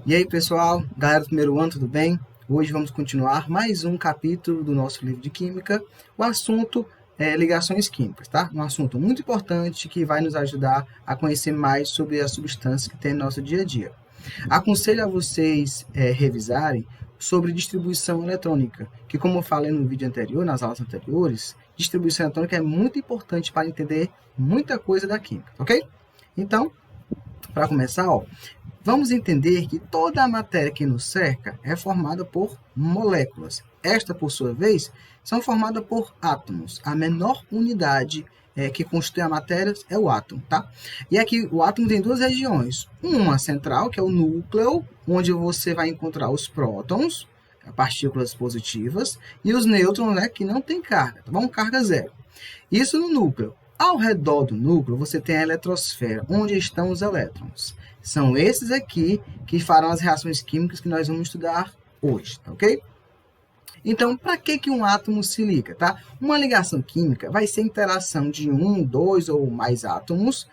E aí, pessoal, galera do primeiro ano, tudo bem? Hoje vamos continuar mais um capítulo do nosso livro de Química. O assunto é ligações químicas, tá? Um assunto muito importante que vai nos ajudar a conhecer mais sobre as substâncias que tem no nosso dia a dia. Aconselho a vocês revisarem sobre distribuição eletrônica, que como eu falei no vídeo anterior, nas aulas anteriores, distribuição eletrônica é muito importante para entender muita coisa da química, ok? Então, para começar, vamos entender que toda a matéria que nos cerca é formada por moléculas. Esta, por sua vez, são formadas por átomos. A menor unidade que constitui a matéria é o átomo, tá? E aqui o átomo tem duas regiões. Uma central, que é o núcleo, onde você vai encontrar os prótons, partículas positivas, e os nêutrons, né, que não tem carga, tá bom? Carga zero. Isso no núcleo. Ao redor do núcleo, você tem a eletrosfera, onde estão os elétrons. São esses aqui que farão as reações químicas que nós vamos estudar hoje, tá ok? Então, para que um átomo se liga, tá? Uma ligação química vai ser a interação de um, dois ou mais átomos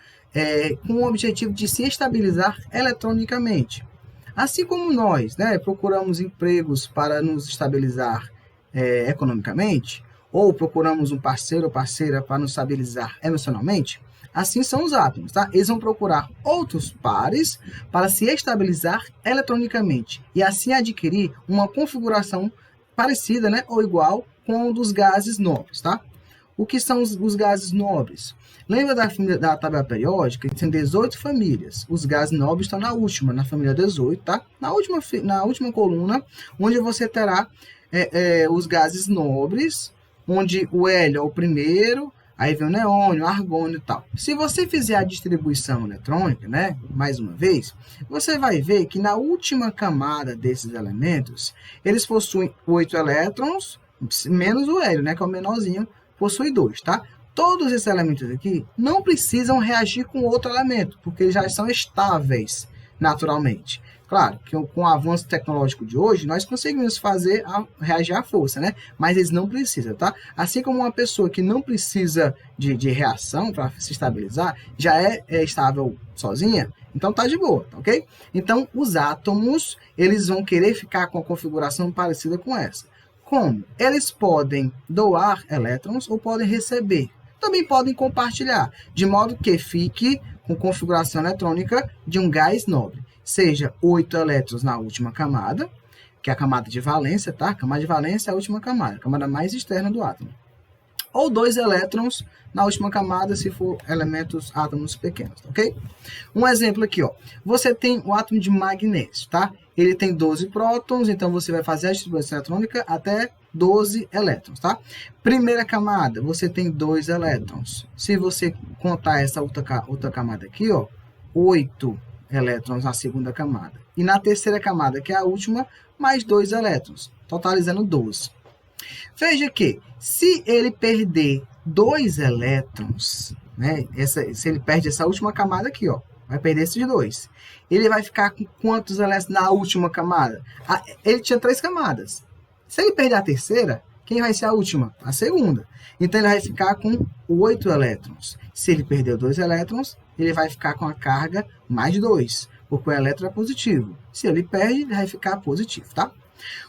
com o objetivo de se estabilizar eletronicamente. Assim como nós, né, procuramos empregos para nos estabilizar economicamente, ou procuramos um parceiro ou parceira para nos estabilizar emocionalmente, assim são os átomos, tá? Eles vão procurar outros pares para se estabilizar eletronicamente e assim adquirir uma configuração parecida, né, ou igual com o dos gases nobres, tá? O que são os gases nobres? Lembra da tabela periódica? Tem 18 famílias. Os gases nobres estão na última, na família 18, tá? Na última coluna, onde você terá os gases nobres, onde o hélio é o primeiro, aí vem o neônio, o argônio e tal. Se você fizer a distribuição eletrônica, né, mais uma vez, você vai ver que na última camada desses elementos, eles possuem 8 elétrons, menos o hélio, né, que é o menorzinho, possui 2, tá? Todos esses elementos aqui não precisam reagir com outro elemento, porque eles já são estáveis naturalmente. Claro, que com o avanço tecnológico de hoje, nós conseguimos reagir à força, né? Mas eles não precisam, tá? Assim como uma pessoa que não precisa de reação para se estabilizar, já é estável sozinha, então tá de boa, tá ok? Então, os átomos, eles vão querer ficar com a configuração parecida com essa. Como? Eles podem doar elétrons ou podem receber. Também podem compartilhar, de modo que fique com configuração eletrônica de um gás nobre. Seja 8 elétrons na última camada, que é a camada de valência, tá? A camada de valência é a última camada, a camada mais externa do átomo. Ou 2 elétrons na última camada, se for átomos pequenos, ok? Um exemplo aqui, você tem o átomo de magnésio, tá? Ele tem 12 prótons, então você vai fazer a distribuição eletrônica até 12 elétrons, tá? Primeira camada, você tem 2 elétrons. Se você contar essa outra camada aqui, 8 elétrons na segunda camada. E na terceira camada, que é a última, mais 2 elétrons, totalizando 12. Veja que, se ele perder 2 elétrons, né, se ele perde essa última camada aqui, vai perder esses 2. Ele vai ficar com quantos elétrons na última camada? Ele tinha 3 camadas. Se ele perder a terceira, quem vai ser a última? A segunda. Então, ele vai ficar com 8 elétrons. Se ele perder 2 elétrons, ele vai ficar com a carga mais 2, porque o elétron é positivo. Se ele perde, ele vai ficar positivo, tá?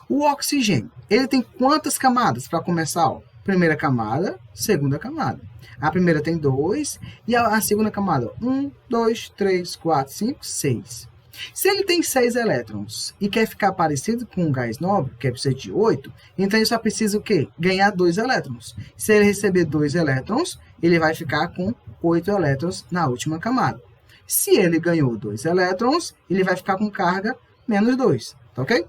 O oxigênio, ele tem quantas camadas para começar? Primeira camada, segunda camada. A primeira tem 2 e a segunda camada, 1, 2, 3, 4, 5, 6. Se ele tem 6 elétrons e quer ficar parecido com um gás nobre, que precisa de 8, então ele só precisa o quê? Ganhar 2 elétrons. Se ele receber 2 elétrons, ele vai ficar com 8 elétrons na última camada. Se ele ganhou 2 elétrons, ele vai ficar com carga menos 2, tá ok?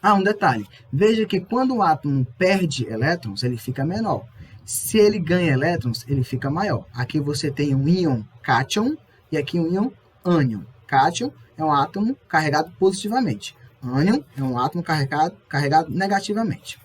Um detalhe, veja que quando o átomo perde elétrons, ele fica menor. Se ele ganha elétrons, ele fica maior. Aqui você tem um íon cátion e aqui um íon ânion. Cátion é um átomo carregado positivamente. Ânion é um átomo carregado negativamente.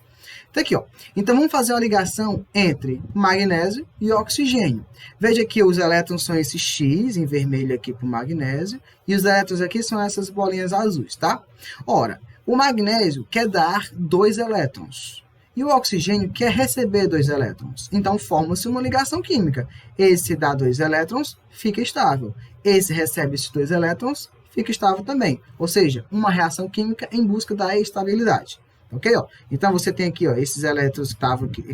Então, aqui, então, vamos fazer uma ligação entre magnésio e oxigênio. Veja que os elétrons são esses X, em vermelho aqui para o magnésio, e os elétrons aqui são essas bolinhas azuis, tá? Ora, o magnésio quer dar 2 elétrons. E o oxigênio quer receber 2 elétrons. Então, forma-se uma ligação química. Esse dá 2 elétrons, fica estável. Esse recebe esses 2 elétrons, fica estável também. Ou seja, uma reação química em busca da estabilidade. Ok? Ó? Então, você tem aqui ó, esses elétrons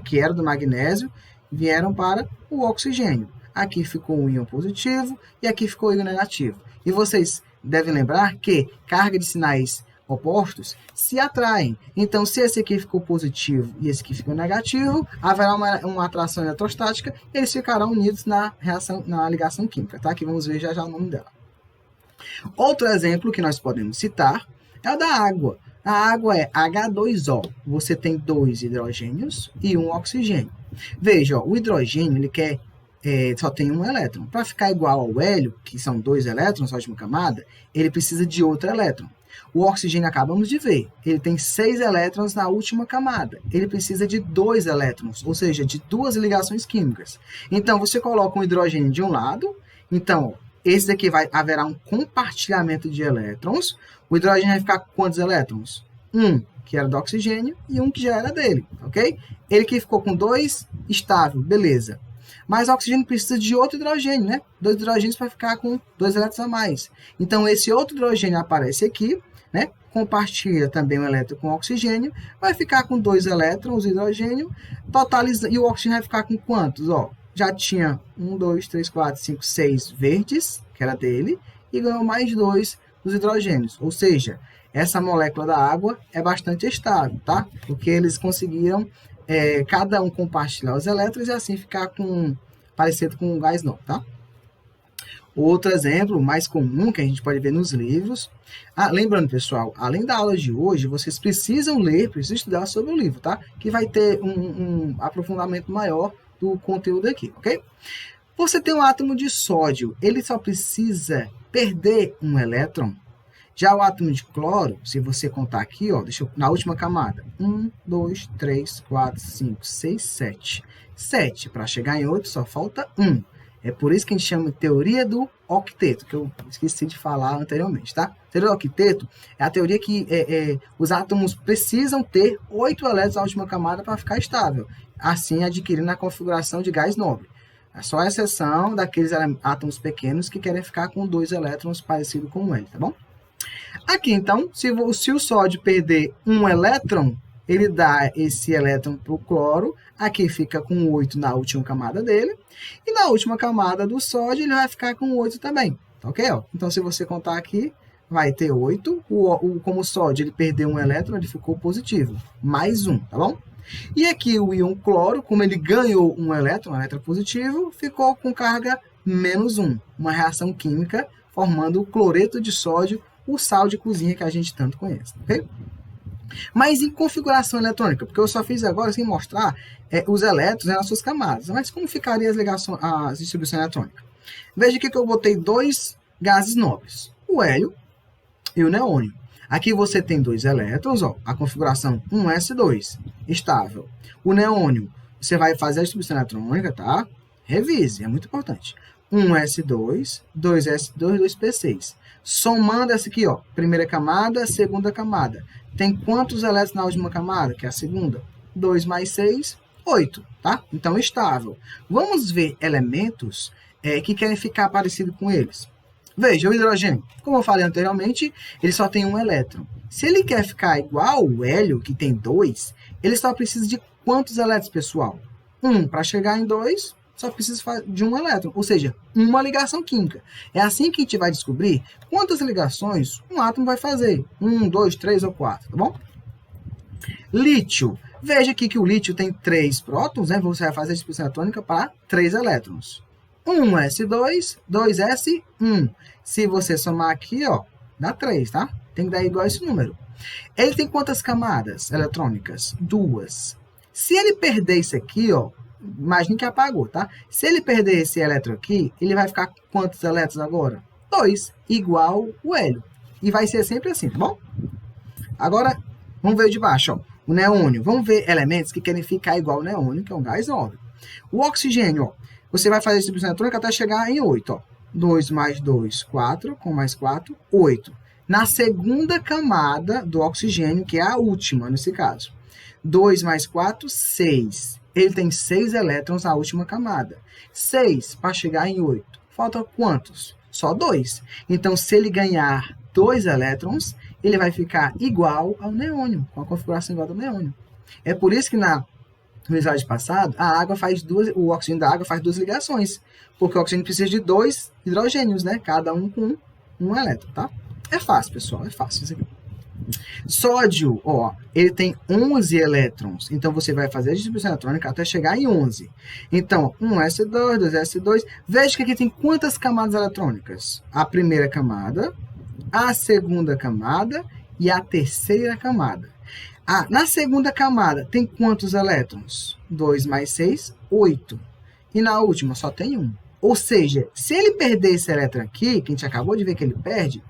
que eram do magnésio, vieram para o oxigênio. Aqui ficou o íon positivo e aqui ficou o íon negativo. E vocês devem lembrar que carga de sinais opostos se atraem. Então, se esse aqui ficou positivo e esse aqui ficou negativo, haverá uma atração eletrostática e eles ficarão unidos na ligação química, tá? Que vamos ver já o nome dela. Outro exemplo que nós podemos citar é o da água. A água é H2O. Você tem 2 hidrogênios e 1 oxigênio. Veja, ó, o hidrogênio ele só tem um elétron. Para ficar igual ao hélio, que são 2 elétrons na última camada, ele precisa de outro elétron. O oxigênio acabamos de ver, ele tem 6 elétrons na última camada. Ele precisa de 2 elétrons, ou seja, de 2 ligações químicas. Então, você coloca um hidrogênio de um lado, então, esse daqui haverá um compartilhamento de elétrons. O hidrogênio vai ficar com quantos elétrons? 1, que era do oxigênio, e 1 que já era dele, ok? Ele que ficou com 2, estável, beleza. Mas o oxigênio precisa de outro hidrogênio, né? 2 hidrogênios para ficar com 2 elétrons a mais. Então, esse outro hidrogênio aparece aqui, né? Compartilha também o elétron com o oxigênio, vai ficar com 2 elétrons, hidrogênio, totaliza, e o oxigênio vai ficar com quantos? Ó, já tinha 1, 2, 3, 4, 5, 6 verdes, que era dele, e ganhou mais 2 dos hidrogênios. Ou seja, essa molécula da água é bastante estável, tá? Porque eles conseguiram cada um compartilhar os elétrons e assim ficar parecido com um gás novo, tá? Outro exemplo mais comum que a gente pode ver nos livros. Lembrando, pessoal, além da aula de hoje, vocês precisam estudar sobre o livro, tá? Que vai ter um aprofundamento maior do conteúdo aqui, ok? Você tem um átomo de sódio, ele só precisa perder um elétron. Já o átomo de cloro, se você contar aqui, ó, na última camada, 1, 2, 3, 4, 5, 6, 7. 7, para chegar em 8, só falta 1. É por isso que a gente chama de teoria do octeto, que eu esqueci de falar anteriormente, tá? A teoria do octeto é a teoria que os átomos precisam ter 8 elétrons na última camada para ficar estável, assim adquirindo a configuração de gás nobre. É só a exceção daqueles átomos pequenos que querem ficar com 2 elétrons parecido com o hélio, tá bom? Aqui, então, se o sódio perder um elétron, ele dá esse elétron para o cloro, aqui fica com 8 na última camada dele, e na última camada do sódio ele vai ficar com 8 também, tá ok? Ó? Então, se você contar aqui, vai ter 8, como o sódio ele perdeu um elétron, ele ficou positivo, mais 1, tá bom? E aqui o íon cloro, como ele ganhou um elétron positivo, ficou com carga menos 1, uma reação química formando o cloreto de sódio, o sal de cozinha que a gente tanto conhece, ok? Mas em configuração eletrônica, porque eu só fiz agora sem mostrar os elétrons nas suas camadas, mas como ficaria a distribuição eletrônica? Veja aqui que eu botei 2 gases nobres, o hélio e o neônio. Aqui você tem 2 elétrons, ó, a configuração 1s2, estável. O neônio, você vai fazer a distribuição eletrônica, tá? Revise, é muito importante. 1s2, 2s2, 2p6. Somando essa aqui, ó, primeira camada, segunda camada. Tem quantos elétrons na última camada, que é a segunda? 2 mais 6, 8, tá? Então, estável. Vamos ver elementos que querem ficar parecido com eles. Veja, o hidrogênio, como eu falei anteriormente, ele só tem um elétron. Se ele quer ficar igual ao hélio, que tem 2, ele só precisa de quantos elétrons, pessoal? 1 para chegar em 2, só precisa de um elétron, ou seja, uma ligação química. É assim que a gente vai descobrir quantas ligações um átomo vai fazer. 1, 2, 3 ou 4, tá bom? Lítio. Veja aqui que o lítio tem 3 prótons, né? Você vai fazer a distribuição eletrônica para 3 elétrons. 1s2, 2s1. Se você somar aqui, ó, dá 3, tá? Tem que dar igual a esse número. Ele tem quantas camadas eletrônicas? 2. Se ele perder isso aqui, ó, imagine que apagou, tá? Se ele perder esse elétron aqui, ele vai ficar com quantos elétrons agora? 2, igual o hélio. E vai ser sempre assim, tá bom? Agora, vamos ver de baixo, ó. O neônio. Vamos ver elementos que querem ficar igual ao neônio, que é um gás nobre. O oxigênio, ó. Você vai fazer a distribuição eletrônica até chegar em 8, ó. 2 mais 2, 4, com mais 4, 8. Na segunda camada do oxigênio, que é a última nesse caso. 2 mais 4, 6. Ele tem 6 elétrons na última camada. 6 para chegar em 8. Faltam quantos? Só 2. Então, se ele ganhar 2 elétrons, ele vai ficar igual ao neônio, com a configuração igual ao neônio. É por isso que no slide passado, o oxigênio da água faz 2 ligações, porque o oxigênio precisa de 2 hidrogênios, né? Cada um com um elétron, tá? É fácil, pessoal, é fácil isso aqui. Sódio, ó, ele tem 11 elétrons, então você vai fazer a distribuição eletrônica até chegar em 11. Então, 1s2, 2s2, veja que aqui tem quantas camadas eletrônicas? A primeira camada, a segunda camada e a terceira camada. Na segunda camada, tem quantos elétrons? 2 mais 6, 8. E na última, só tem 1. Ou seja, se ele perder esse elétron aqui, que a gente acabou de ver que ele perde,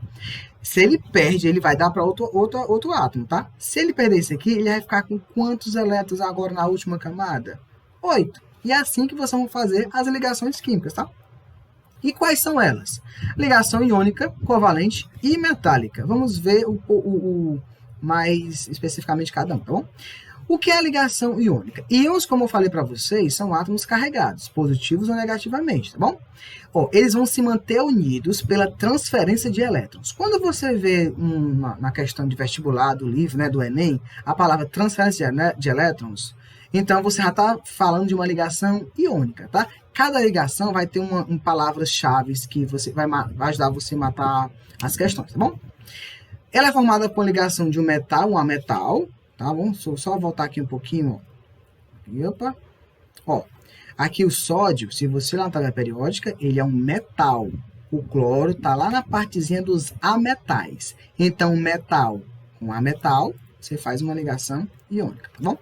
se ele perde, ele vai dar para outro átomo, tá? Se ele perder esse aqui, ele vai ficar com quantos elétrons agora na última camada? 8. E é assim que vocês vão fazer as ligações químicas, tá? E quais são elas? Ligação iônica, covalente e metálica. Vamos ver mais especificamente cada um, tá bom? O que é a ligação iônica? Íons, como eu falei para vocês, são átomos carregados, positivos ou negativamente, tá bom? Eles vão se manter unidos pela transferência de elétrons. Quando você vê na questão de vestibular do livro, né, do Enem, a palavra transferência de elétrons, então você já está falando de uma ligação iônica, tá? Cada ligação vai ter palavras-chave que vai ajudar você a matar as questões, tá bom? Ela é formada por ligação de um metal, um ametal, tá bom? Só voltar aqui um pouquinho, ó. Opa. Ó, aqui o sódio, se você olhar na tabela periódica, ele é um metal. O cloro está lá na partezinha dos ametais. Então, metal com ametal, você faz uma ligação iônica, tá bom?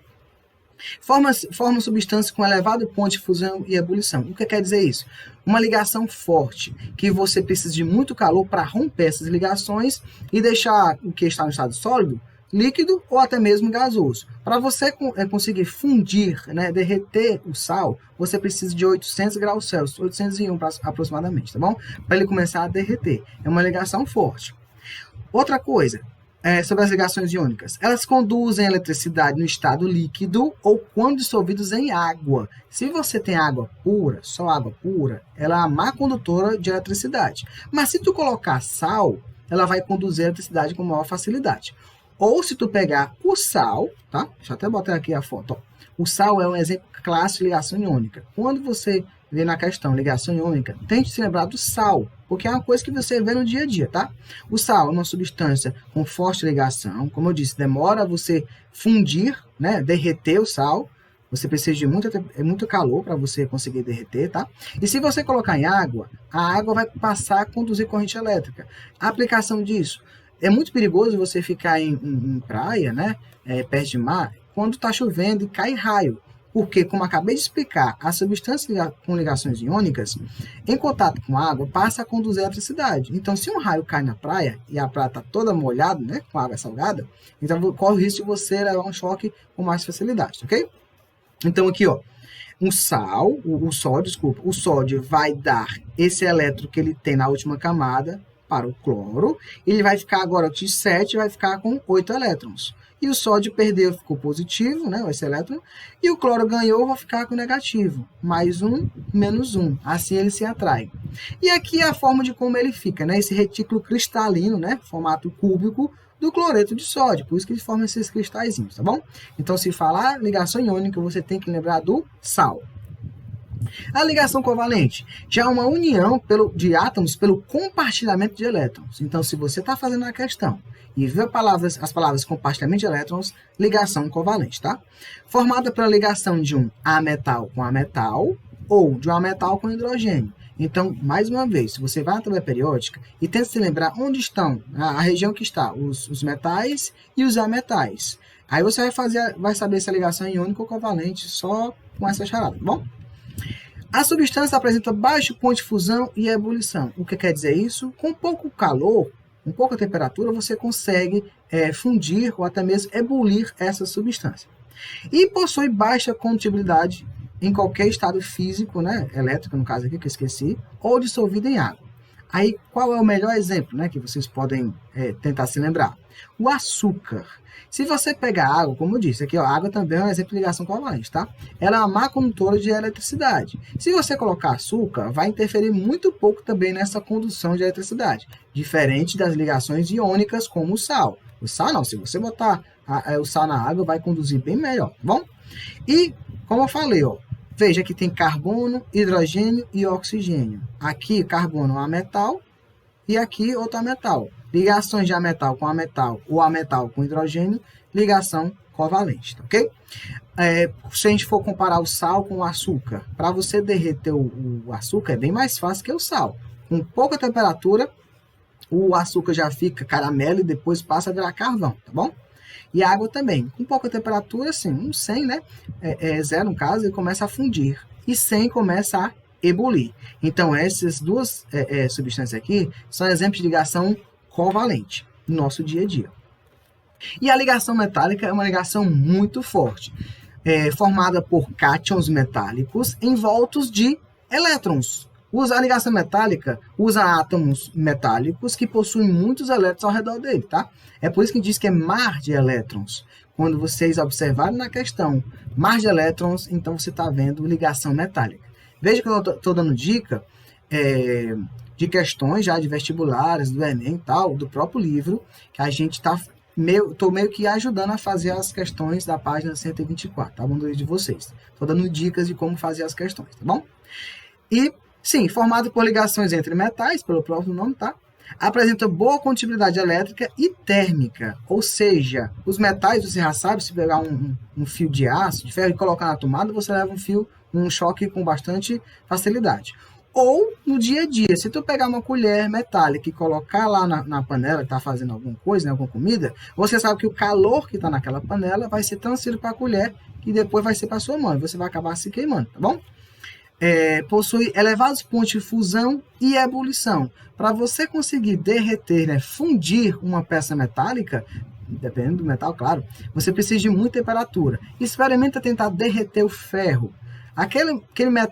Forma substância com elevado ponto de fusão e ebulição. O que quer dizer isso? Uma ligação forte, que você precisa de muito calor para romper essas ligações e deixar o que está no estado sólido, líquido ou até mesmo gasoso. Para você conseguir fundir, né, derreter o sal, você precisa de 800 graus Celsius, 801 aproximadamente, tá bom? Para ele começar a derreter. É uma ligação forte. Outra coisa, sobre as ligações iônicas. Elas conduzem a eletricidade no estado líquido ou quando dissolvidos em água. Se você tem água pura, só água pura, ela é a má condutora de eletricidade. Mas se tu colocar sal, ela vai conduzir a eletricidade com maior facilidade. Ou se tu pegar o sal, tá? Deixa eu até botar aqui a foto. Ó. O sal é um exemplo clássico de ligação iônica. Quando você vê na questão ligação iônica, tente se lembrar do sal, porque é uma coisa que você vê no dia a dia, tá? O sal é uma substância com forte ligação, como eu disse, demora você fundir, né, derreter o sal, você precisa de muito calor para você conseguir derreter, tá? E se você colocar em água, a água vai passar a conduzir corrente elétrica. A aplicação disso, é muito perigoso você ficar em praia, né, perto de mar, quando está chovendo e cai raio. Porque, como acabei de explicar, a substância com ligações iônicas, em contato com a água, passa a conduzir a eletricidade. Então, se um raio cai na praia e a praia está toda molhada, né, com água salgada, então corre o risco de você levar um choque com mais facilidade, ok? Então, aqui, ó, o sódio vai dar esse elétron que ele tem na última camada para o cloro, ele vai ficar agora, o T7 vai ficar com 8 elétrons. E o sódio perdeu, ficou positivo, né, esse elétron, e o cloro ganhou, vai ficar com negativo. Mais um, menos um. Assim ele se atrai. E aqui é a forma de como ele fica, né, esse retículo cristalino, né, formato cúbico do cloreto de sódio. Por isso que ele forma esses cristalzinhos, tá bom? Então, se falar ligação iônica, você tem que lembrar do sal. A ligação covalente já é uma união de átomos pelo compartilhamento de elétrons. Então, se você está fazendo a questão e vê as palavras compartilhamento de elétrons, ligação covalente, tá? Formada pela ligação de um ametal com ametal ou de um ametal com hidrogênio. Então, mais uma vez, se você vai na tabela periódica e tenta se lembrar onde estão, a região que está os metais e os ametais. Aí você vai saber se a ligação é iônica ou covalente só com essa charada, tá bom? A substância apresenta baixo ponto de fusão e ebulição. O que quer dizer isso? Com pouco calor, com pouca temperatura, você consegue fundir ou até mesmo ebulir essa substância. E possui baixa condutibilidade em qualquer estado físico, né, elétrico, no caso aqui que eu esqueci, ou dissolvido em água. Aí, qual é o melhor exemplo, né, que vocês podem tentar se lembrar? O açúcar. Se você pegar água, como eu disse, aqui ó, a água também é um exemplo de ligação covalente, tá? Ela é uma má condutora de eletricidade. Se você colocar açúcar, vai interferir muito pouco também nessa condução de eletricidade, diferente das ligações iônicas como o sal. O sal não, se você botar o sal na água, vai conduzir bem melhor, tá bom? E, como eu falei, ó, veja que tem carbono, hidrogênio e oxigênio. Aqui, carbono é um metal e aqui outro metal. Ligações de ametal com ametal ou ametal com hidrogênio, ligação covalente, ok? Se a gente for comparar o sal com o açúcar, para você derreter o açúcar é bem mais fácil que o sal. Com pouca temperatura, o açúcar já fica caramelo e depois passa a virar carvão, tá bom? E a água também, com pouca temperatura, assim, um 100, né? Zero no caso, ele começa a fundir. E 100 começa a ebulir. Então, essas duas substâncias aqui são exemplos de ligação covalente no nosso dia a dia. E a ligação metálica é uma ligação muito forte, formada por cátions metálicos envoltos de elétrons. A ligação metálica usa átomos metálicos que possuem muitos elétrons ao redor dele, tá? É por isso que diz que é mar de elétrons. Quando vocês observarem na questão mar de elétrons, então você está vendo ligação metálica. Veja que eu estou dando dica de questões já de vestibulares, do Enem e tal, do próprio livro, que a gente estou meio que ajudando a fazer as questões da página 124, tá bom? Do livro de vocês. Estou dando dicas de como fazer as questões, tá bom? E, sim, formado por ligações entre metais, pelo próprio nome, tá? Apresenta boa condutibilidade elétrica e térmica, ou seja, os metais, você já sabe, se pegar um fio de aço, de ferro e colocar na tomada, você leva um choque com bastante facilidade. Ou no dia a dia, se tu pegar uma colher metálica e colocar lá na panela que está fazendo alguma coisa, né, alguma comida, você sabe que o calor que está naquela panela vai ser transferido para a colher e depois vai ser para a sua mão, e você vai acabar se queimando, tá bom? Possui elevados pontos de fusão e ebulição. Para você conseguir derreter, né, fundir uma peça metálica, dependendo do metal, claro, você precisa de muita temperatura. Experimenta tentar derreter o ferro.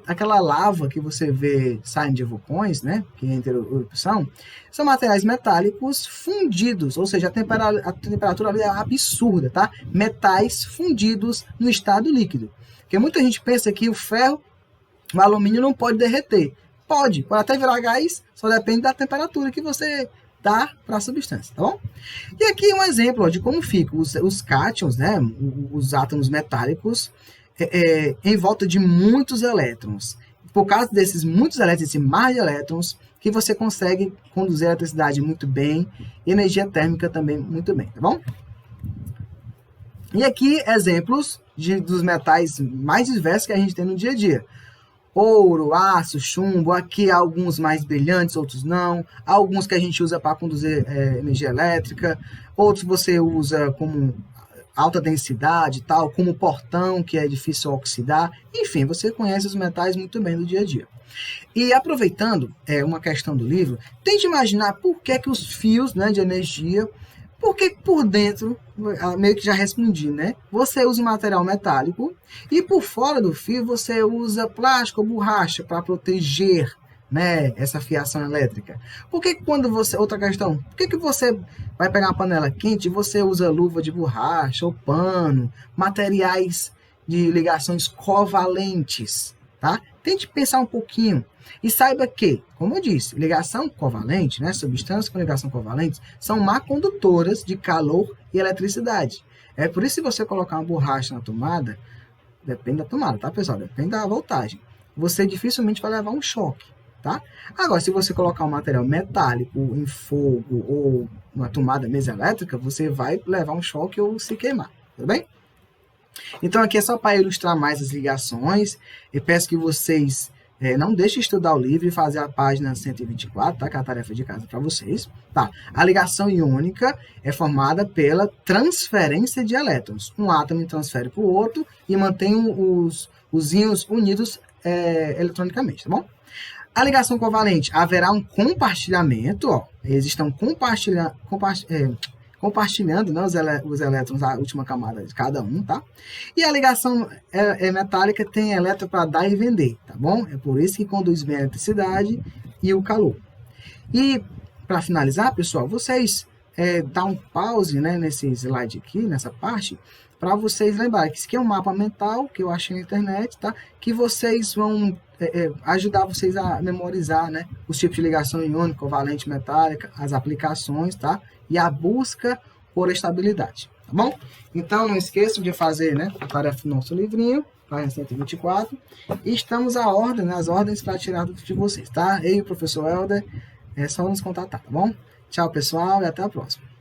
Aquela lava que você vê saindo de vulcões, né, que entra em erupção, são materiais metálicos fundidos, ou seja, a temperatura ali é absurda, tá? Metais fundidos no estado líquido. Porque muita gente pensa que o alumínio não pode derreter. Pode até virar gás, só depende da temperatura que você dá para a substância, tá bom? E aqui um exemplo de como ficam os cátions, né, os átomos metálicos, em volta de muitos elétrons. Por causa desses muitos elétrons, esse mar de elétrons, que você consegue conduzir a eletricidade muito bem, e energia térmica também muito bem, tá bom? E aqui exemplos dos metais mais diversos que a gente tem no dia a dia. Ouro, aço, chumbo, aqui alguns mais brilhantes, outros não. Alguns que a gente usa para conduzir energia elétrica, outros você usa como alta densidade, tal, como portão, que é difícil oxidar. Enfim, você conhece os metais muito bem do dia a dia. E aproveitando uma questão do livro, tente imaginar por que os fios, né, de energia, porque por dentro, meio que já respondi, né? Você usa material metálico e por fora do fio você usa plástico ou borracha para proteger, né, essa fiação elétrica. Por que quando você... Outra questão, por que você vai pegar uma panela quente e você usa luva de borracha ou pano, materiais de ligações covalentes, tá? Tente pensar um pouquinho e saiba que, como eu disse, ligação covalente, né, substâncias com ligação covalente, são má condutoras de calor e eletricidade. É por isso que se você colocar uma borracha na tomada, depende da tomada, tá, pessoal? Depende da voltagem. Você dificilmente vai levar um choque, tá? Agora, se você colocar um material metálico em fogo ou uma tomada mesa elétrica, você vai levar um choque ou se queimar, tudo bem? Então, aqui é só para ilustrar mais as ligações. Eu peço que vocês não deixem de estudar o livro e fazer a página 124, tá? Que é a tarefa de casa para vocês. Tá. A ligação iônica é formada pela transferência de elétrons. Um átomo transfere para o outro e mantém os íons unidos eletronicamente, tá bom? A ligação covalente, haverá um compartilhamento, ó. Eles estão compartilhando, né, os elétrons, a última camada de cada um, tá? E a ligação metálica tem elétron para dar e vender, tá bom? É por isso que conduz bem a eletricidade e o calor. E para finalizar, pessoal, vocês dá um pause, né, nesse slide aqui, nessa parte, para vocês lembrarem que isso aqui é um mapa mental que eu achei na internet, tá? Que vocês vão ajudar vocês a memorizar, né, os tipos de ligação iônica, covalente, metálica, as aplicações, tá? E a busca por estabilidade, tá bom? Então, não esqueçam de fazer, né, a tarefa do nosso livrinho, página 124, e estamos à ordem, né, as ordens para tirar dúvidas de vocês, tá? Eu e o professor Helder, é só nos contatar, tá bom? Tchau, pessoal, e até a próxima.